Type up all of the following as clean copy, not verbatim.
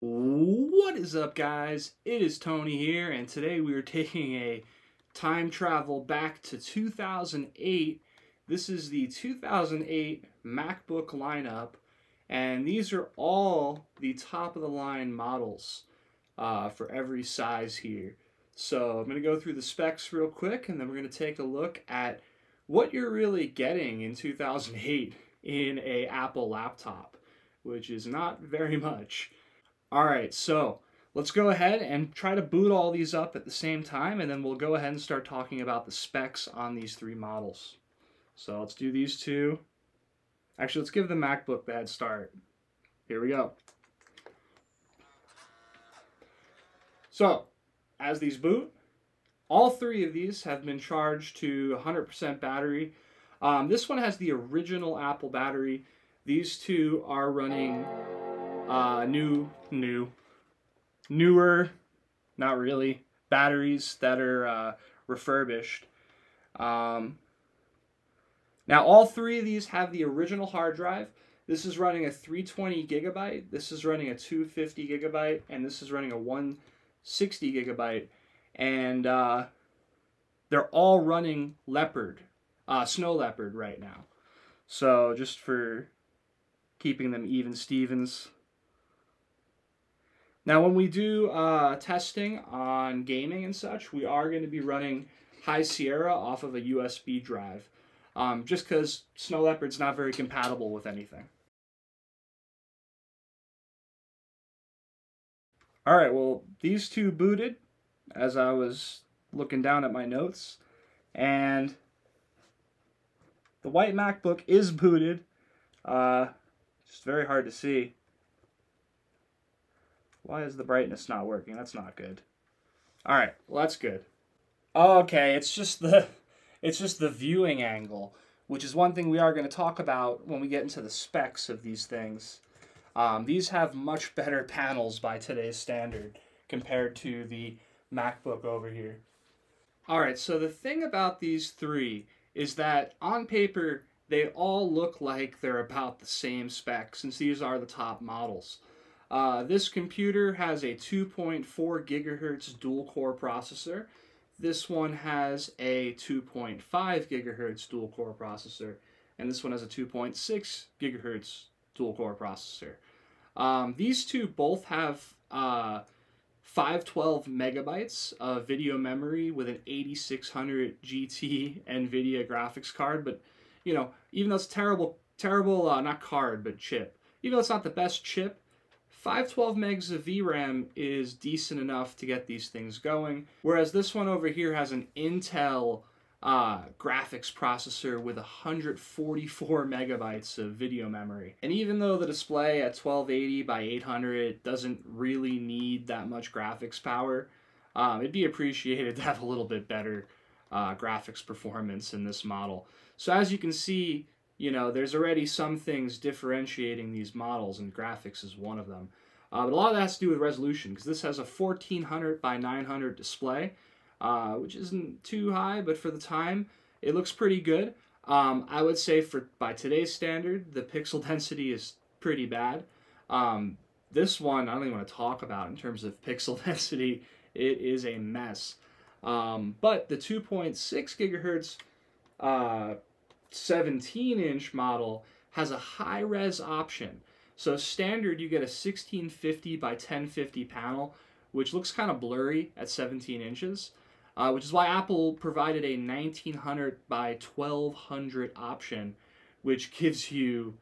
What is up, guys? It is Tony here, and today we are taking a time travel back to 2008. This is the 2008 MacBook lineup, and these are all the top of the line models for every size here. So I'm going to go through the specs real quick, and then we're going to take a look at what you're really getting in 2008 in a Apple laptop, which is not very much. Alright, so let's go ahead and try to boot all these up at the same time, and then we'll go ahead and start talking about the specs on these three models. So let's do these two. Actually, let's give the MacBook the head start. Here we go. So, as these boot, all three of these have been charged to 100% battery. This one has the original Apple battery. These two are running newer, not really, batteries that are refurbished. Now all three of these have the original hard drive. This is running a 320 gigabyte, this is running a 250 gigabyte, and this is running a 160 gigabyte. And they're all running Snow Leopard right now. So just for keeping them even Stevens. Now, when we do testing on gaming and such, we are going to be running High Sierra off of a USB drive, just because Snow Leopard's not very compatible with anything. All right, well, these two booted as I was looking down at my notes, and the white MacBook is booted. Just very hard to see. Why is the brightness not working? That's not good. All right, well, that's good. Okay, it's just the viewing angle, which is one thing we are going to talk about when we get into the specs of these things. These have much better panels by today's standard compared to the MacBook over here. All right, so the thing about these three is that on paper, they all look like they're about the same spec since these are the top models. This computer has a 2.4 gigahertz dual-core processor. This one has a 2.5 gigahertz dual-core processor, and this one has a 2.6 gigahertz dual-core processor. These two both have 512 megabytes of video memory with an 8600 GT NVIDIA graphics card, but you know, even though it's not card, but chip. Even though it's not the best chip, 512 megs of VRAM is decent enough to get these things going. Whereas this one over here has an Intel graphics processor with 144 megabytes of video memory. And even though the display at 1280 by 800 doesn't really need that much graphics power, it'd be appreciated to have a little bit better graphics performance in this model. So as you can see, you know, there's already some things differentiating these models, and graphics is one of them. But a lot of that has to do with resolution, because this has a 1400 by 900 display, which isn't too high, but for the time, it looks pretty good. I would say by today's standard, the pixel density is pretty bad. This one, I don't even want to talk about in terms of pixel density. It is a mess. But the 2.6 gigahertz 17-inch model has a high-res option. So standard, you get a 1650 by 1050 panel, which looks kind of blurry at 17 inches, which is why Apple provided a 1900 by 1200 option, which gives you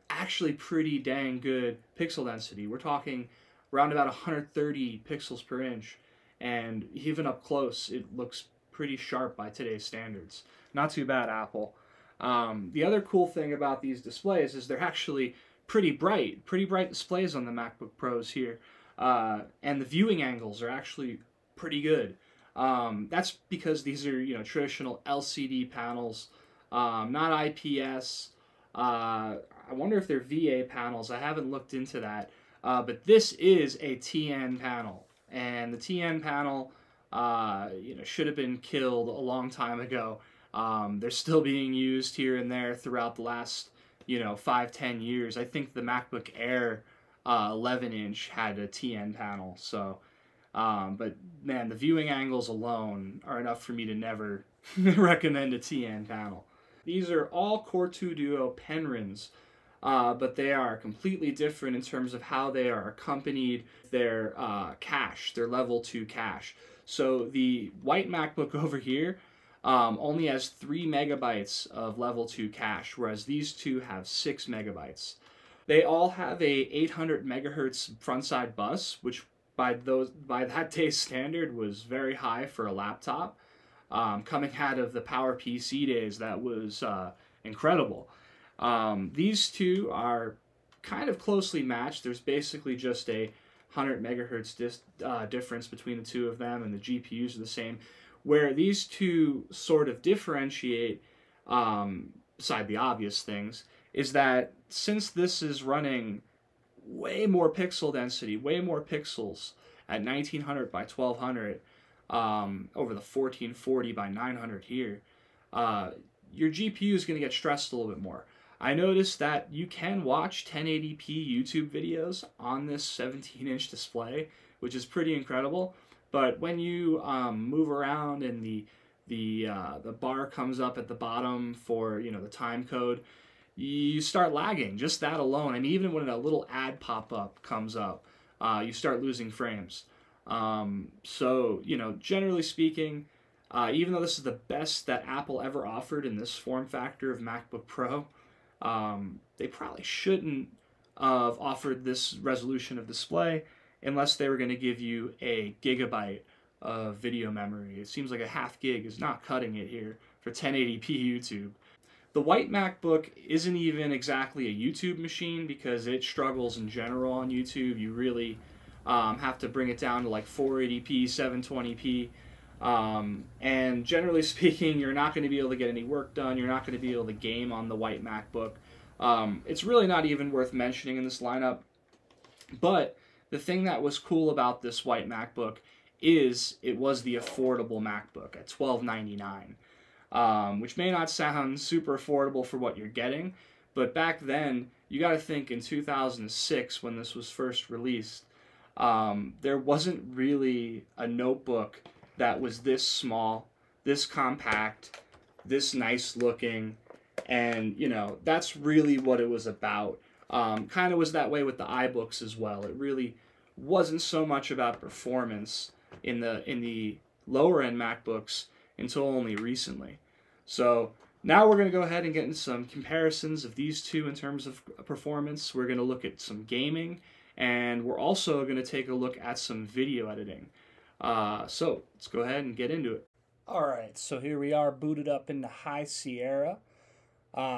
actually pretty dang good pixel density. We're talking around about 130 pixels per inch, and even up close, it looks pretty sharp by today's standards. Not too bad, Apple. The other cool thing about these displays is they're actually pretty bright displays on the MacBook Pros here, and the viewing angles are actually pretty good. That's because these are, you know, traditional LCD panels, not IPS. I wonder if they're VA panels. I haven't looked into that, but this is a TN panel, and the TN panel, you know, should have been killed a long time ago. They're still being used here and there throughout the last, you know, 5-10 years. I think the MacBook Air 11-inch had a TN panel. So, but man, the viewing angles alone are enough for me to never recommend a TN panel. These are all Core 2 Duo Penrons, but they are completely different in terms of how they are accompanied, their cache, their level 2 cache. So the white MacBook over here only has 3 megabytes of level 2 cache, whereas these two have 6 megabytes. They all have a 800 megahertz frontside bus, which by that day's standard was very high for a laptop. Coming out of the PowerPC days, that was incredible. These two are kind of closely matched. There's basically just a 100 megahertz difference between the two of them, and the GPUs are the same. Where these two sort of differentiate, beside the obvious things, is that since this is running way more pixel density, way more pixels at 1900 by 1200, over the 1440 by 900 here, your GPU is going to get stressed a little bit more. I noticed that you can watch 1080p YouTube videos on this 17-inch display, which is pretty incredible. But when you move around and the bar comes up at the bottom for the time code, you start lagging. Just that alone. I mean, even when a little ad pop-up comes up, you start losing frames. So generally speaking, even though this is the best that Apple ever offered in this form factor of MacBook Pro, they probably shouldn't have offered this resolution of display unless they were going to give you a gigabyte of video memory. It seems like a half gig is not cutting it here for 1080p YouTube. The white MacBook isn't even exactly a YouTube machine because it struggles in general on YouTube. You really have to bring it down to like 480p, 720p. And generally speaking, you're not going to be able to get any work done. You're not going to be able to game on the white MacBook. It's really not even worth mentioning in this lineup. But the thing that was cool about this white MacBook is it was the affordable MacBook at $1299, which may not sound super affordable for what you're getting, but back then, you got to think in 2006 when this was first released, there wasn't really a notebook that was this small, this compact, this nice looking, and that's really what it was about. Kind of was that way with the iBooks as well. It really wasn't so much about performance in the lower end MacBooks until only recently. So now we're going to go ahead and get into some comparisons of these two in terms of performance. We're going to look at some gaming, and we're also going to take a look at some video editing. So let's go ahead and get into it. Alright, so here we are booted up into High Sierra.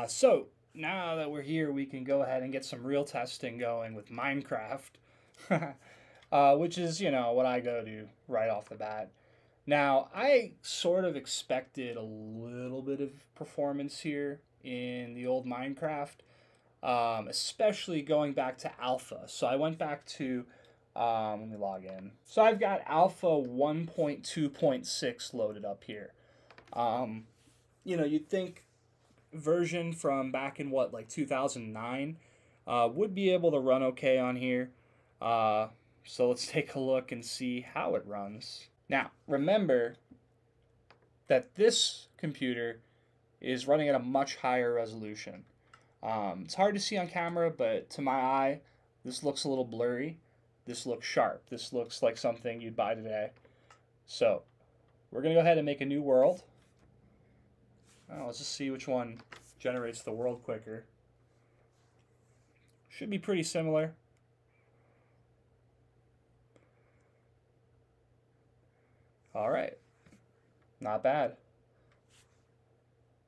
So now that we're here, we can go ahead and get some real testing going with Minecraft, which is, what I go to right off the bat. Now, I sort of expected a little bit of performance here in the old Minecraft, especially going back to Alpha. So I went back to, let me log in. So I've got Alpha 1.2.6 loaded up here. You'd think version from back in like 2009 would be able to run okay on here. So let's take a look and see how it runs. Now, remember that this computer is running at a much higher resolution. It's hard to see on camera, but to my eye, this looks a little blurry. This looks sharp. This looks like something you'd buy today. So, we're going to go ahead and make a new world. Let's just see which one generates the world quicker. Should be pretty similar. Alright, not bad.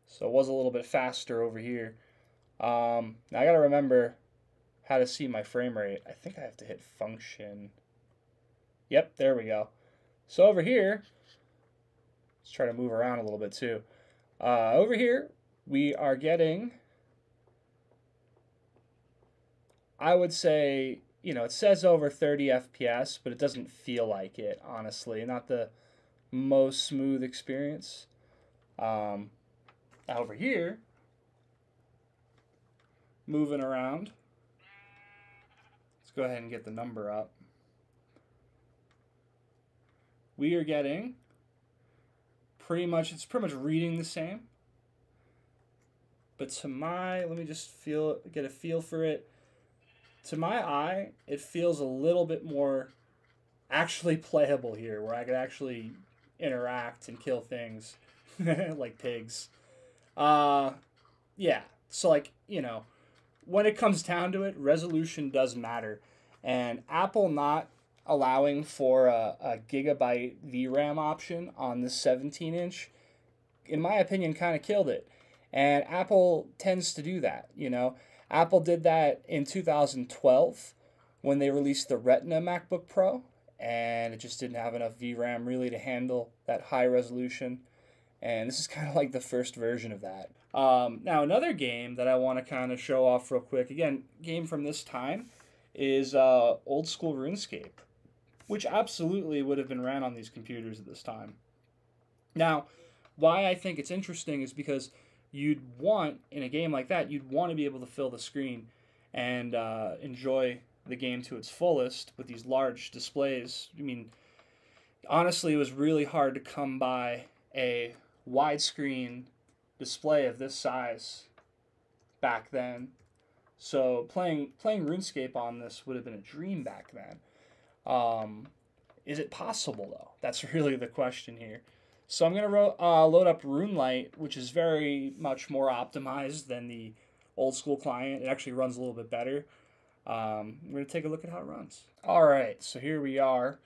So it was a little bit faster over here. Now I gotta remember how to see my frame rate. I think I have to hit function. Yep, there we go. So over here, let's try to move around a little bit too. Over here, we are getting, I would say, it says over 30 FPS, but it doesn't feel like it, honestly. Not the most smooth experience. Over here, moving around, Let's go ahead and get the number up. We are getting pretty much, it's pretty much reading the same. But to my, let me just get a feel for it. To my eye, it feels a little bit more actually playable here, where I could actually interact and kill things like pigs. Yeah, so like, you know, when it comes down to it, resolution does matter. And Apple not allowing for a gigabyte VRAM option on this 17-inch, in my opinion, kind of killed it. And Apple tends to do that, you know. Apple did that in 2012 when they released the Retina MacBook Pro, and it just didn't have enough VRAM really to handle that high resolution. And this is kind of like the first version of that. Now, another game that I want to kind of show off real quick, again, game from this time, is old school RuneScape, which absolutely would have been ran on these computers at this time. Now, why I think it's interesting is because you'd want, in a game like that, you'd want to be able to fill the screen and enjoy the game to its fullest with these large displays. I mean, honestly, it was really hard to come by a widescreen display of this size back then. So playing RuneScape on this would have been a dream back then. Is it possible, though? That's really the question here. So I'm going to load up RuneLite, which is very much more optimized than the old school client. It actually runs a little bit better. I'm going to take a look at how it runs. All right, so here we are.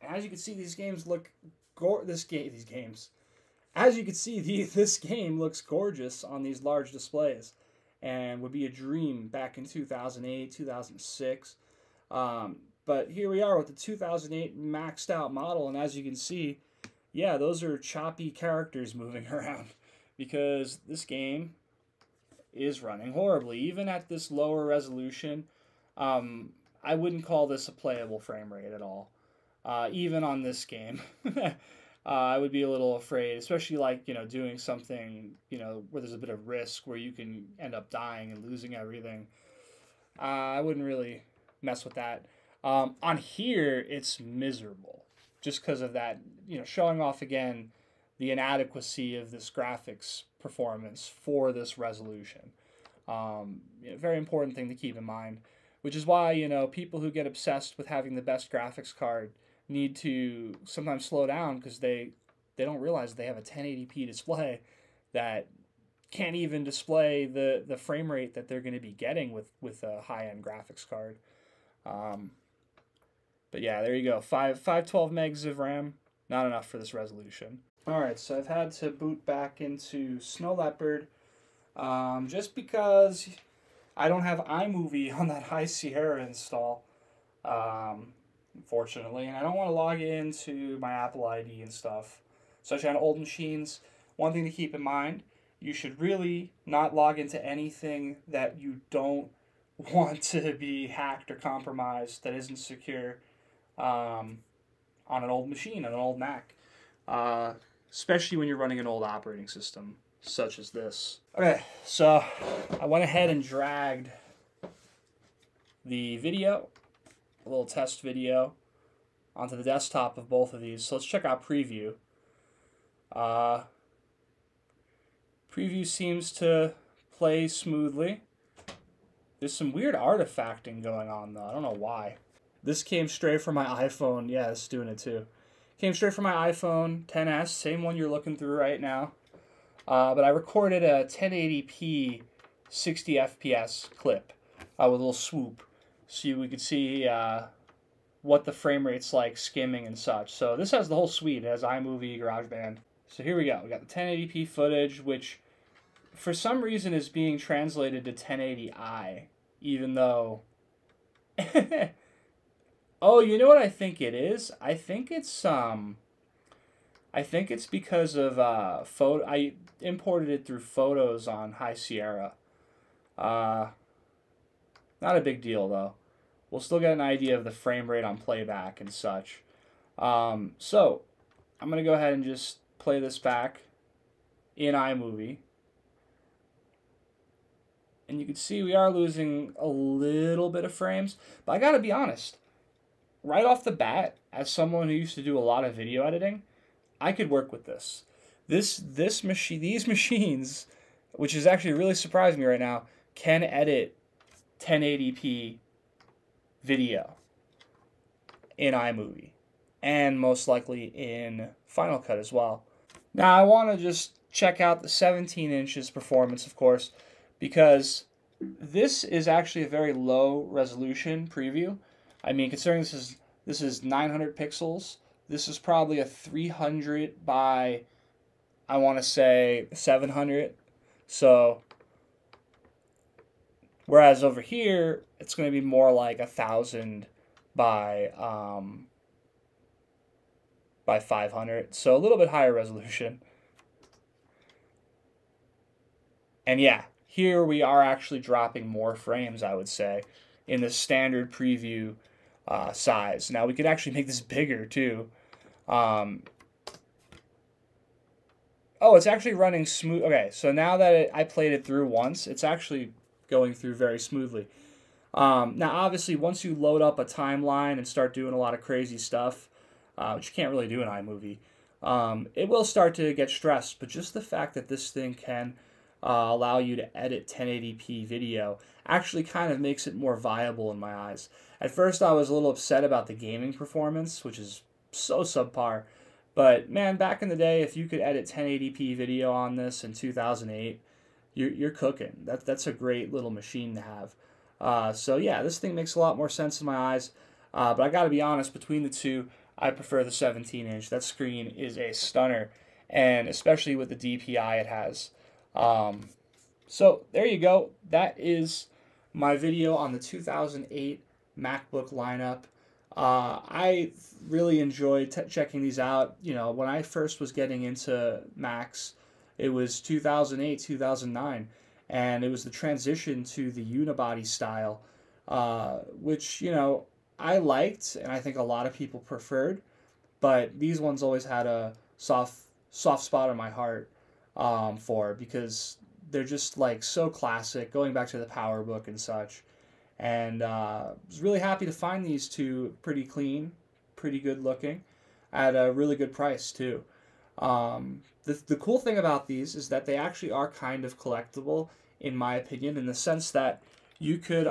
As you can see, these games look this game looks gorgeous on these large displays, and would be a dream back in 2008, 2006. But here we are with the 2008 maxed out model, and as you can see, yeah, those are choppy characters moving around because this game is running horribly. Even at this lower resolution, I wouldn't call this a playable frame rate at all. Even on this game, I would be a little afraid, especially like, you know, doing something, you know, where there's a bit of risk, where you can end up dying and losing everything. I wouldn't really mess with that. On here, it's miserable. Just because of that, you know, showing off again the inadequacy of this graphics performance for this resolution. You know, very important thing to keep in mind, which is why, you know, people who get obsessed with having the best graphics card need to sometimes slow down, because they don't realize they have a 1080p display that can't even display the frame rate that they're going to be getting with a high-end graphics card. But yeah, there you go. 512 megs of RAM, not enough for this resolution. All right, so I've had to boot back into Snow Leopard just because I don't have iMovie on that High Sierra install, unfortunately, and I don't want to log into my Apple ID and stuff, especially on old machines. One thing to keep in mind, you should really not log into anything that you don't want to be hacked or compromised, that isn't secure. On an old machine, on an old Mac, especially when you're running an old operating system such as this. Okay, so I went ahead and dragged the video, a little test video, onto the desktop of both of these. So let's check out Preview. Preview seems to play smoothly. There's some weird artifacting going on, though. I don't know why. This came straight from my iPhone. Yeah, it's doing it too. Came straight from my iPhone XS, same one you're looking through right now. But I recorded a 1080p 60 FPS clip with a little swoop, so we could see what the frame rate's like skimming and such. So this has the whole suite. It has iMovie, GarageBand. So here we go. We got the 1080p footage, which for some reason is being translated to 1080i, even though... Oh, you know what I think it is? I think it's because of I imported it through Photos on High Sierra. Not a big deal though. We'll still get an idea of the frame rate on playback and such. So I'm gonna go ahead and just play this back in iMovie. and you can see we are losing a little bit of frames. But I gotta be honest, right off the bat, as someone who used to do a lot of video editing, I could work with this. These machines, which is actually really surprising me right now, can edit 1080p video in iMovie, and most likely in Final Cut as well. Now I want to just check out the 17 inches performance, of course, because this is actually a very low resolution preview. I mean, considering this is 900 pixels, this is probably a 300 by, I want to say, 700. So, whereas over here, it's going to be more like 1,000 by 500. So a little bit higher resolution. And yeah, here we are actually dropping more frames, I would say, in the standard preview size. Now we could actually make this bigger too. Oh, it's actually running smooth. Okay, so now that I played it through once, it's actually going through very smoothly. Now, obviously, once you load up a timeline and start doing a lot of crazy stuff, which you can't really do in iMovie, it will start to get stressed. But just the fact that this thing can allow you to edit 1080p video actually kind of makes it more viable in my eyes. At first, I was a little upset about the gaming performance, which is so subpar. But man, back in the day, if you could edit 1080p video on this in 2008, you're cooking. That's a great little machine to have. So yeah, this thing makes a lot more sense in my eyes. But I gotta be honest, between the two, I prefer the 17-inch. That screen is a stunner, and especially with the DPI it has. So there you go. That is my video on the 2008 MacBook lineup. I really enjoyed checking these out. You know, when I first was getting into Macs, it was 2008, 2009, and it was the transition to the unibody style, which, you know, I liked, and I think a lot of people preferred, but these ones always had a soft spot in my heart because they're just like so classic, going back to the PowerBook and such. And I was really happy to find these two pretty clean, pretty good looking, at a really good price too. The cool thing about these is that they actually are kind of collectible, in my opinion, in the sense that you could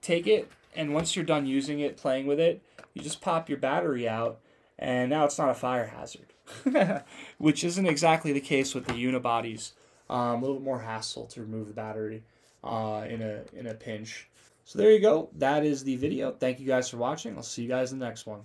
take it, and once you're done using it, playing with it, you just pop your battery out, and now it's not a fire hazard, which isn't exactly the case with the unibodies. A little bit more hassle to remove the battery in a pinch. So there you go. That is the video. Thank you guys for watching. I'll see you guys in the next one.